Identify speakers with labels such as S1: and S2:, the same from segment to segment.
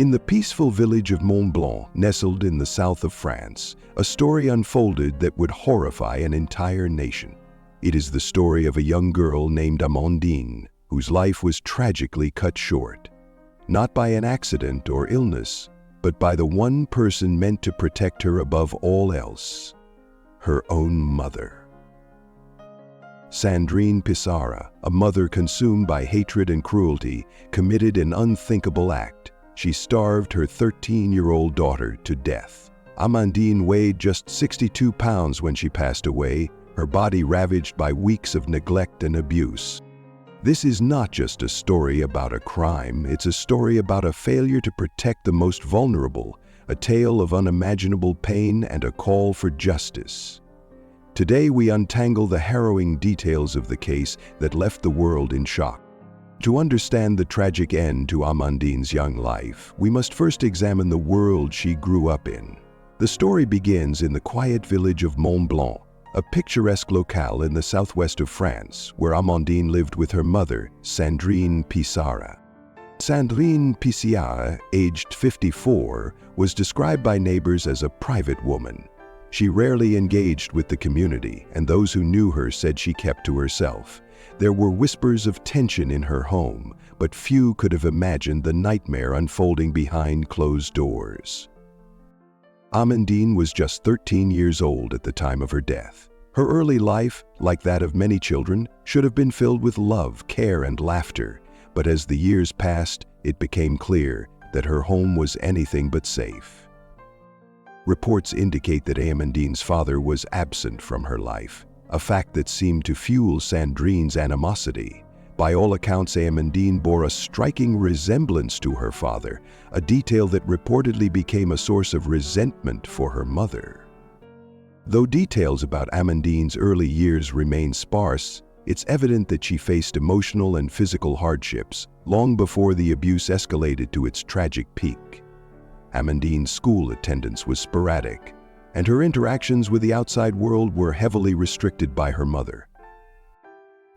S1: In the peaceful village of Mont Blanc, nestled in the south of France, a story unfolded that would horrify an entire nation. It is the story of a young girl named Amandine, whose life was tragically cut short, not by an accident or illness, but by the one person meant to protect her above all else, her own mother. Sandrine Pissarra, a mother consumed by hatred and cruelty, committed an unthinkable act. She starved her 13-year-old daughter to death. Amandine weighed just 62 pounds when she passed away, her body ravaged by weeks of neglect and abuse. This is not just a story about a crime, it's a story about a failure to protect the most vulnerable, a tale of unimaginable pain and a call for justice. Today we untangle the harrowing details of the case that left the world in shock. To understand the tragic end to Amandine's young life, we must first examine the world she grew up in. The story begins in the quiet village of Mont Blanc, a picturesque locale in the southwest of France, where Amandine lived with her mother, Sandrine Pissarra. Sandrine Pissarra, aged 54, was described by neighbors as a private woman. She rarely engaged with the community, and those who knew her said she kept to herself. There were whispers of tension in her home, but few could have imagined the nightmare unfolding behind closed doors. Amandine was just 13 years old at the time of her death. Her early life, like that of many children, should have been filled with love, care, and laughter, but as the years passed, it became clear that her home was anything but safe. Reports indicate that Amandine's father was absent from her life, a fact that seemed to fuel Sandrine's animosity. By all accounts, Amandine bore a striking resemblance to her father, a detail that reportedly became a source of resentment for her mother. Though details about Amandine's early years remain sparse, it's evident that she faced emotional and physical hardships long before the abuse escalated to its tragic peak. Amandine's school attendance was sporadic, and her interactions with the outside world were heavily restricted by her mother.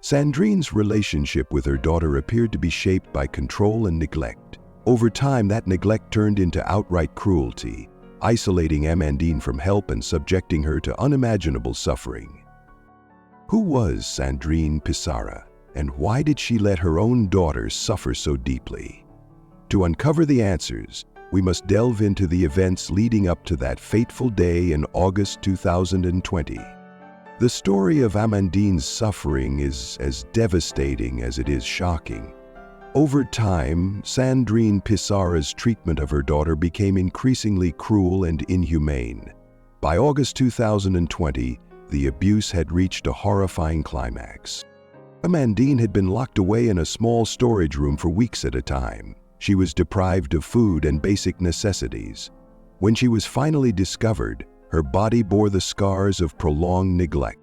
S1: Sandrine's relationship with her daughter appeared to be shaped by control and neglect. Over time, that neglect turned into outright cruelty, isolating Amandine from help and subjecting her to unimaginable suffering. Who was Sandrine Pissarra, and why did she let her own daughter suffer so deeply? To uncover the answers, we must delve into the events leading up to that fateful day in August 2020. The story of Amandine's suffering is as devastating as it is shocking. Over time, Sandrine Pissarra's treatment of her daughter became increasingly cruel and inhumane. By August 2020, the abuse had reached a horrifying climax. Amandine had been locked away in a small storage room for weeks at a time. She was deprived of food and basic necessities. When she was finally discovered, her body bore the scars of prolonged neglect.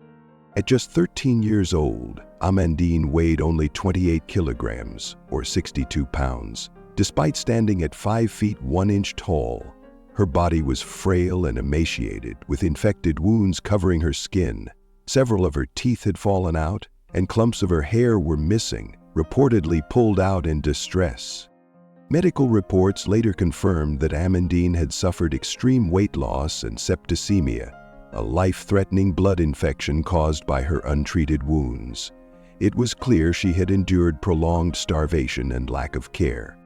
S1: At just 13 years old, Amandine weighed only 28 kilograms, or 62 pounds. Despite standing at 5 feet 1 inch tall, her body was frail and emaciated, with infected wounds covering her skin. Several of her teeth had fallen out, and clumps of her hair were missing, reportedly pulled out in distress. Medical reports later confirmed that Amandine had suffered extreme weight loss and septicemia, a life-threatening blood infection caused by her untreated wounds. It was clear she had endured prolonged starvation and lack of care.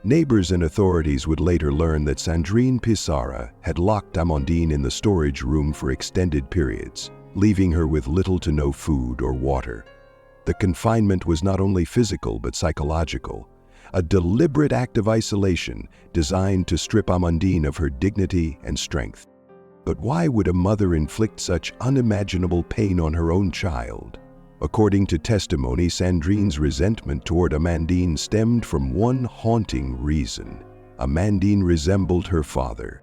S1: Neighbors and authorities would later learn that Sandrine Pissarra had locked Amandine in the storage room for extended periods, leaving her with little to no food or water. The confinement was not only physical but psychological, a deliberate act of isolation designed to strip Amandine of her dignity and strength. But why would a mother inflict such unimaginable pain on her own child? According to testimony, Sandrine's resentment toward Amandine stemmed from one haunting reason. Amandine resembled her father.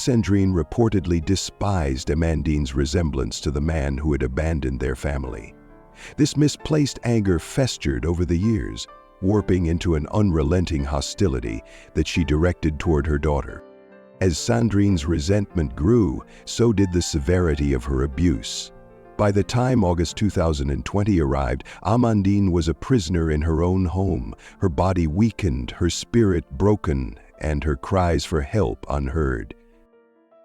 S1: Sandrine reportedly despised Amandine's resemblance to the man who had abandoned their family. This misplaced anger festered over the years, warping into an unrelenting hostility that she directed toward her daughter. As Sandrine's resentment grew, so did the severity of her abuse. By the time August 2020 arrived, Amandine was a prisoner in her own home, her body weakened, her spirit broken, and her cries for help unheard.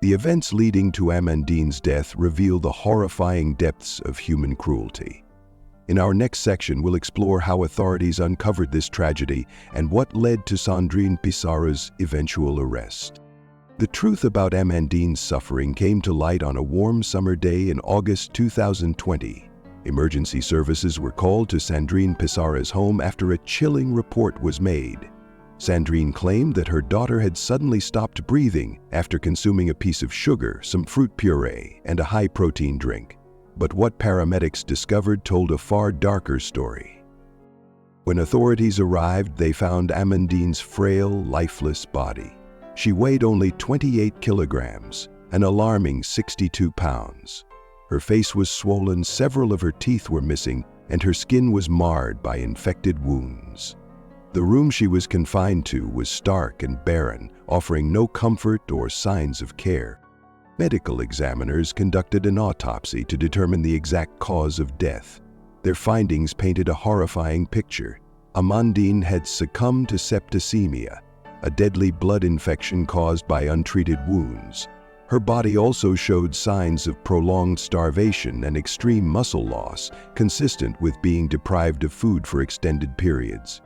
S1: The events leading to Amandine's death reveal the horrifying depths of human cruelty. In our next section, we'll explore how authorities uncovered this tragedy and what led to Sandrine Pissarra's eventual arrest. The truth about Amandine's suffering came to light on a warm summer day in August 2020. Emergency services were called to Sandrine Pissarra's home after a chilling report was made. Sandrine claimed that her daughter had suddenly stopped breathing after consuming a piece of sugar, some fruit puree, and a high-protein drink. But what paramedics discovered told a far darker story. When authorities arrived, they found Amandine's frail, lifeless body. She weighed only 28 kilograms, an alarming 62 pounds. Her face was swollen, several of her teeth were missing, and her skin was marred by infected wounds. The room she was confined to was stark and barren, offering no comfort or signs of care. Medical examiners conducted an autopsy to determine the exact cause of death. Their findings painted a horrifying picture. Amandine had succumbed to septicemia, a deadly blood infection caused by untreated wounds. Her body also showed signs of prolonged starvation and extreme muscle loss, consistent with being deprived of food for extended periods.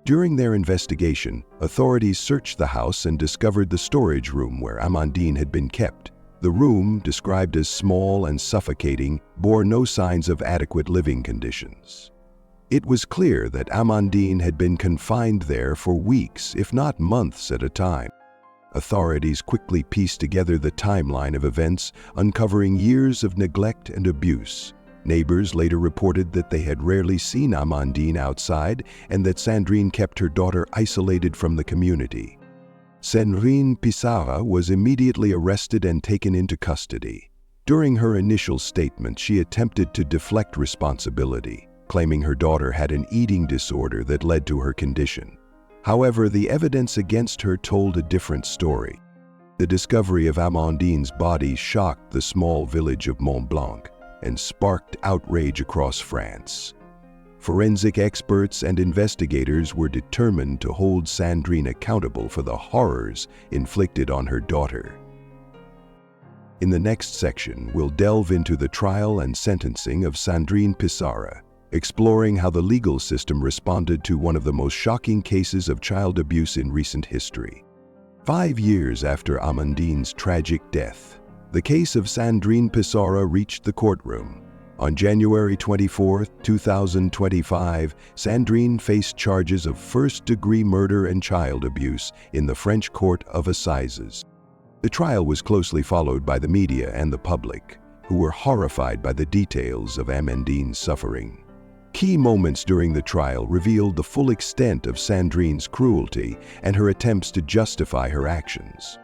S1: During their investigation, authorities searched the house and discovered the storage room where Amandine had been kept. The room, described as small and suffocating, bore no signs of adequate living conditions. It was clear that Amandine had been confined there for weeks, if not months at a time. Authorities quickly pieced together the timeline of events, uncovering years of neglect and abuse. Neighbors later reported that they had rarely seen Amandine outside and that Sandrine kept her daughter isolated from the community. Sandrine Pissarra was immediately arrested and taken into custody. During her initial statement, she attempted to deflect responsibility, claiming her daughter had an eating disorder that led to her condition. However, the evidence against her told a different story. The discovery of Amandine's body shocked the small village of Mont Blanc and sparked outrage across France. Forensic experts and investigators were determined to hold Sandrine accountable for the horrors inflicted on her daughter. In the next section, we'll delve into the trial and sentencing of Sandrine Pissarra, exploring how the legal system responded to one of the most shocking cases of child abuse in recent history. 5 years after Amandine's tragic death, the case of Sandrine Pissarra reached the courtroom. On January 24, 2025, Sandrine faced charges of first-degree murder and child abuse in the French Court of Assizes. The trial was closely followed by the media and the public, who were horrified by the details of Amandine's suffering. Key moments during the trial revealed the full extent of Sandrine's cruelty and her attempts to justify her actions.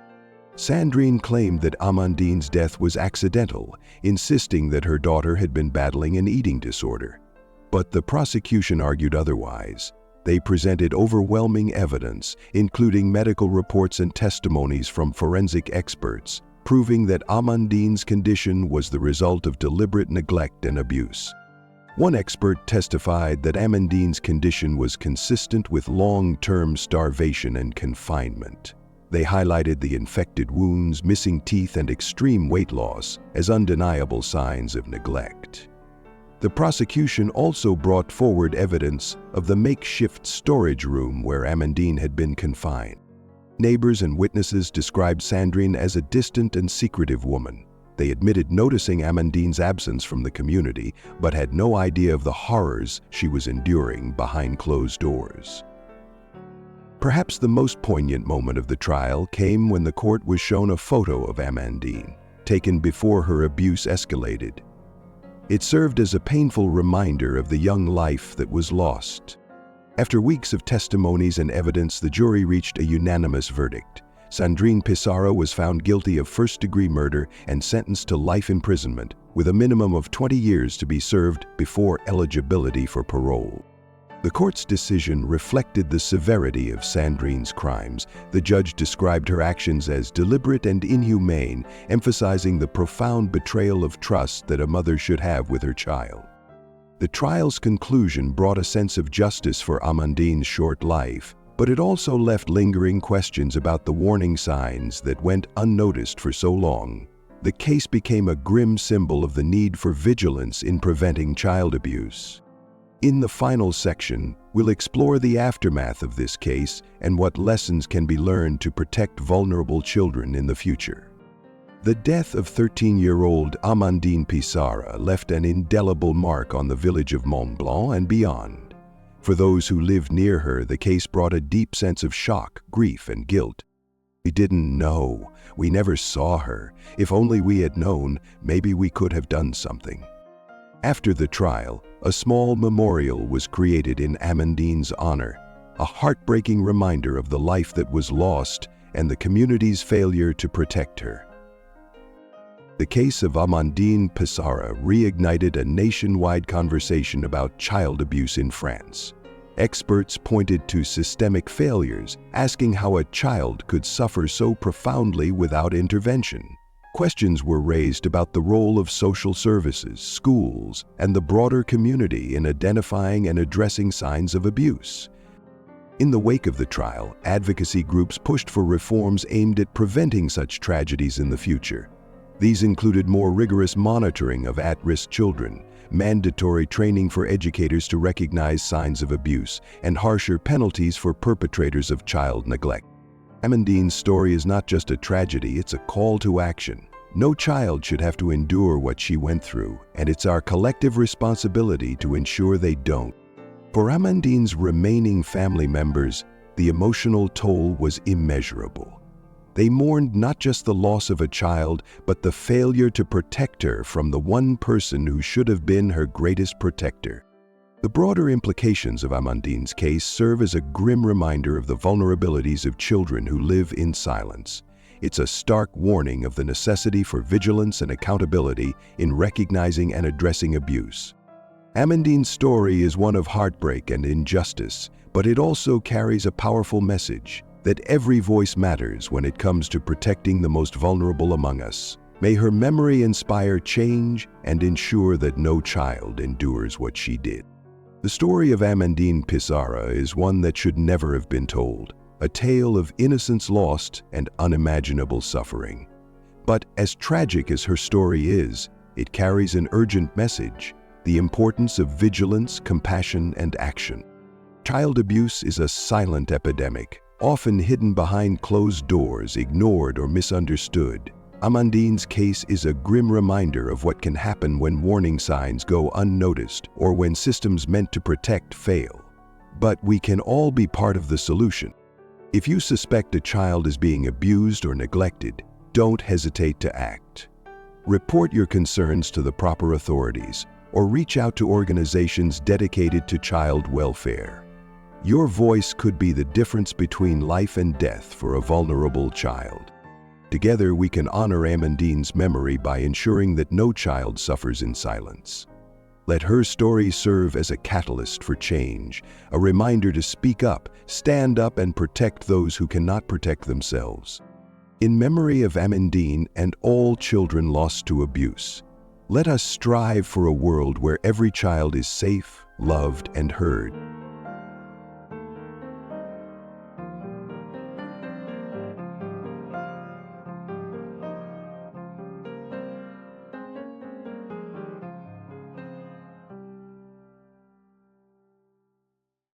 S1: Sandrine claimed that Amandine's death was accidental, insisting that her daughter had been battling an eating disorder. But the prosecution argued otherwise. They presented overwhelming evidence, including medical reports and testimonies from forensic experts, proving that Amandine's condition was the result of deliberate neglect and abuse. One expert testified that Amandine's condition was consistent with long-term starvation and confinement. They highlighted the infected wounds, missing teeth, and extreme weight loss as undeniable signs of neglect. The prosecution also brought forward evidence of the makeshift storage room where Amandine had been confined. Neighbors and witnesses described Sandrine as a distant and secretive woman. They admitted noticing Amandine's absence from the community, but had no idea of the horrors she was enduring behind closed doors. Perhaps the most poignant moment of the trial came when the court was shown a photo of Amandine, taken before her abuse escalated. It served as a painful reminder of the young life that was lost. After weeks of testimonies and evidence, the jury reached a unanimous verdict. Sandrine Pissarra was found guilty of first-degree murder and sentenced to life imprisonment, with a minimum of 20 years to be served before eligibility for parole. The court's decision reflected the severity of Sandrine's crimes. The judge described her actions as deliberate and inhumane, emphasizing the profound betrayal of trust that a mother should have with her child. The trial's conclusion brought a sense of justice for Amandine's short life, But it also left lingering questions about the warning signs that went unnoticed for so long. The case became a grim symbol of the need for vigilance in preventing child abuse. In the final section, we'll explore the aftermath of this case and what lessons can be learned to protect vulnerable children in the future. The death of 13-year-old Amandine Pissarra left an indelible mark on the village of Mont Blanc and beyond. For those who lived near her, the case brought a deep sense of shock, grief, and guilt. We didn't know. We never saw her. If only we had known, maybe we could have done something. After the trial, a small memorial was created in Amandine's honor, a heartbreaking reminder of the life that was lost and the community's failure to protect her. The case of Amandine Pissarra reignited a nationwide conversation about child abuse in France. Experts pointed to systemic failures, asking how a child could suffer so profoundly without intervention. Questions were raised about the role of social services, schools, and the broader community in identifying and addressing signs of abuse. In the wake of the trial, advocacy groups pushed for reforms aimed at preventing such tragedies in the future. These included more rigorous monitoring of at-risk children, mandatory training for educators to recognize signs of abuse, and harsher penalties for perpetrators of child neglect. Amandine's story is not just a tragedy, it's a call to action. No child should have to endure what she went through, and it's our collective responsibility to ensure they don't. For Amandine's remaining family members, the emotional toll was immeasurable. They mourned not just the loss of a child, but the failure to protect her from the one person who should have been her greatest protector. The broader implications of Amandine's case serve as a grim reminder of the vulnerabilities of children who live in silence. It's a stark warning of the necessity for vigilance and accountability in recognizing and addressing abuse. Amandine's story is one of heartbreak and injustice, but it also carries a powerful message that every voice matters when it comes to protecting the most vulnerable among us. May her memory inspire change and ensure that no child endures what she did. The story of Amandine Pissarra is one that should never have been told, a tale of innocence lost and unimaginable suffering. But as tragic as her story is, it carries an urgent message: the importance of vigilance, compassion, and action. Child abuse is a silent epidemic, often hidden behind closed doors, ignored or misunderstood. Amandine's case is a grim reminder of what can happen when warning signs go unnoticed or when systems meant to protect fail. But we can all be part of the solution. If you suspect a child is being abused or neglected, don't hesitate to act. Report your concerns to the proper authorities or reach out to organizations dedicated to child welfare. Your voice could be the difference between life and death for a vulnerable child. Together, we can honor Amandine's memory by ensuring that no child suffers in silence. Let her story serve as a catalyst for change, a reminder to speak up, stand up, and protect those who cannot protect themselves. In memory of Amandine and all children lost to abuse, let us strive for a world where every child is safe, loved, and heard.